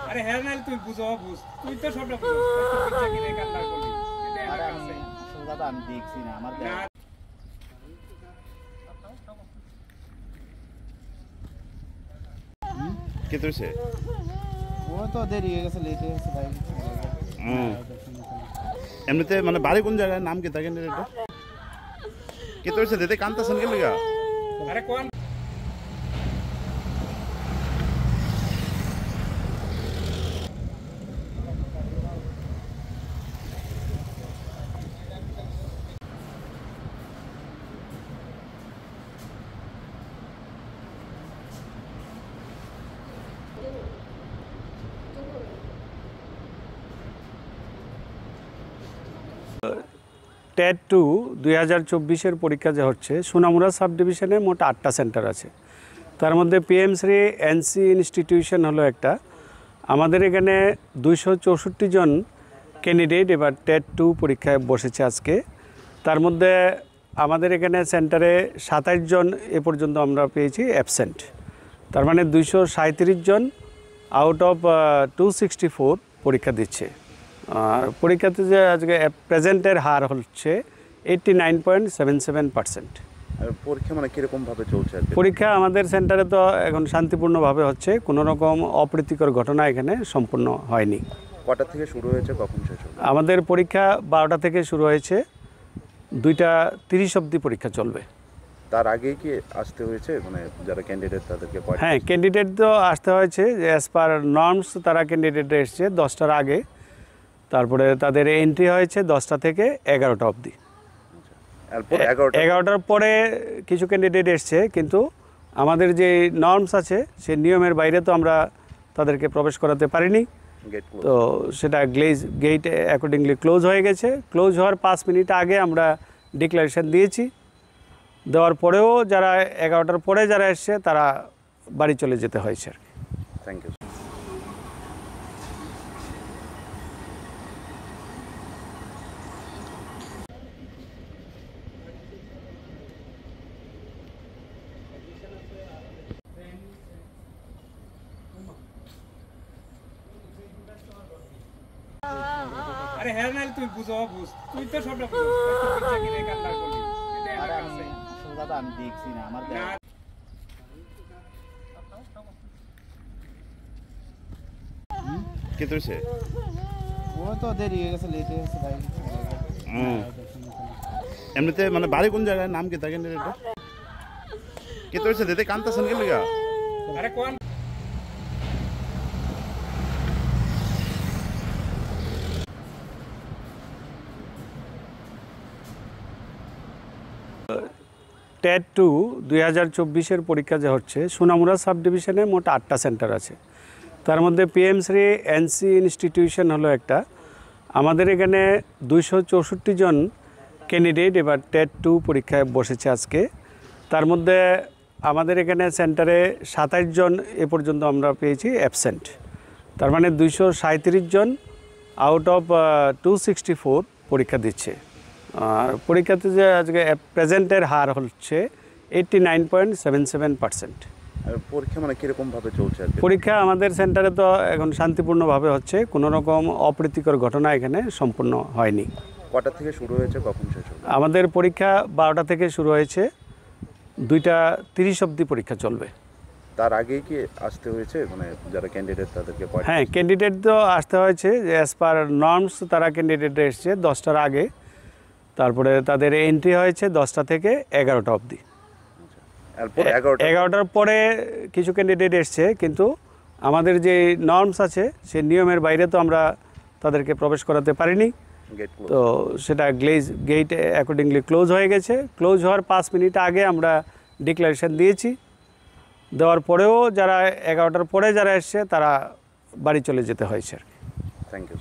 আরে হ্যাঁ না তুই বুঝো বুঝ তুই তো সবটা বুঝ তুই বুঝা কি রে কান্না করলি আরে আমি সোজা আমি দেখছি না আমার কে তুইছে ও তো দেরি হয়ে গেছে লেট হয়ে গেছে ভাই এমনিতে মানে বাড়ি কোন জায়গায় নাম কি থাকে এটা কে তুইছে দিতে কান্তাছেন কে লাগা আরে কোন টেট 2 2024-এর পরীক্ষা যে হচ্ছে সোনামুড়া সাব ডিভিশনে মোট 8টা সেন্টার আছে। তার মধ্যে পিএমশ্রী এনসি ইনস্টিটিউশন হলো একটা। আমাদের এখানে 264 জন ক্যান্ডিডেট এবার টেট 2 পরীক্ষায় বসেছে আজকে। তার মধ্যে আমাদের এখানে সেন্টারে 27 জন এ পর্যন্ত আমরা পেয়েছি অ্যাবসেন্ট। তার মানে 237 জন আউট অফ 264 পরীক্ষা দিচ্ছে। আর পরীক্ষাতে যে আজকে প্রেজেন্টের হার হচ্ছে 89.77%। আর পরীক্ষা মানে কীরকমভাবে চলছে? পরীক্ষা আমাদের সেন্টারে তো এখন শান্তিপূর্ণভাবে হচ্ছে, কোনো রকম অপ্রীতিকর ঘটনা এখানে সম্পূর্ণ হয়নি। কটা থেকে শুরু হয়েছে, কখন শেষ হবে? আমাদের পরীক্ষা 12টা থেকে শুরু হয়েছে, 2টা 30 অবধি পরীক্ষা চলবে। তার আগেই কি আসতে হয়েছে মানে যারা ক্যান্ডিডেট তাদেরকে? হ্যাঁ, ক্যান্ডিডেট তো আসতে হয়েছে যে অ্যাজ পার নর্মস তারা ক্যান্ডিডেট এসছে 10টার আগে। তারপরে তাদের এন্ট্রি হয়েছে 10টা থেকে 11টা অবধি। 11টার পরে কিছু ক্যান্ডিডেট এসছে, কিন্তু আমাদের যে নর্মস আছে সেই নিয়মের বাইরে তো আমরা তাদেরকে প্রবেশ করাতে পারিনি। তো সেটা গেট অ্যাকর্ডিংলি ক্লোজ হয়ে গেছে। ক্লোজ হওয়ার 5 মিনিট আগে আমরা ডিক্লারেশন দিয়েছি। দেওয়ার পরেও যারা 11টার পরে যারা এসছে তারা বাড়ি চলে যেতে হয়েছে আর কি। Thank you. আরে হ্যাঁ না তুই বুঝো বুঝ তুই তো সবটা বুঝ তুই বুঝা কি রে কান্না করলি আরে আমি সোজা আমি দেখছি না আমার কে তুইছে ও তো দেরি হয়ে গেছে লেট হয়ে গেছে ভাই এমনিতে মানে বাড়ি কোন জায়গায় নাম কি থাকে এটা কে তুইছে দিতে কান্তাছেন কে লাগা আরে কোন টেট 2 2024-এর পরীক্ষা যে হচ্ছে সোনামুড়া সাব ডিভিশনে মোট 8টা সেন্টার আছে। তার মধ্যে পিএমশ্রী এনসি ইনস্টিটিউশন হলো একটা। আমাদের এখানে 264 জন ক্যান্ডিডেট এবার টেট 2 পরীক্ষায় বসেছে আজকে। তার মধ্যে আমাদের এখানে সেন্টারে 27 জন এ পর্যন্ত আমরা পেয়েছি অ্যাবসেন্ট। তার মানে 237 জন আউট অফ 264 পরীক্ষা দিচ্ছে। আর পরীক্ষাতে যে আজকে প্রেজেন্টের হার হচ্ছে 89.77%। আর পরীক্ষা মানে কীরকমভাবে চলছে? পরীক্ষা আমাদের সেন্টারে তো এখন শান্তিপূর্ণভাবে হচ্ছে, কোনো রকম অপ্রীতিকর ঘটনা এখানে সম্পূর্ণ হয়নি। কটা থেকে শুরু হয়েছে, কখন শেষ হবে? আমাদের পরীক্ষা 12টা থেকে শুরু হয়েছে, 2টা 30 অবধি পরীক্ষা চলবে। তার আগেই কি আসতে হয়েছে মানে যারা ক্যান্ডিডেট তাদেরকে? হ্যাঁ, ক্যান্ডিডেট তো আসতে হয়েছে যে অ্যাজ পার নর্মস তারা ক্যান্ডিডেট এসছে 10টার আগে। তারপরে তাদের এন্ট্রি হয়েছে 10টা থেকে 11টা অবধি। 11টার পরে কিছু ক্যান্ডিডেট এসছে, কিন্তু আমাদের যে নর্মস আছে সেই নিয়মের বাইরে তো আমরা তাদেরকে প্রবেশ করাতে পারিনি। তো সেটা গেট অ্যাকর্ডিংলি ক্লোজ হয়ে গেছে। ক্লোজ হওয়ার 5 মিনিট আগে আমরা ডিক্লারেশন দিয়েছি। দেওয়ার পরেও যারা 11টার পরে যারা এসছে তারা বাড়ি চলে যেতে হয়েছে আর কি। Thank you.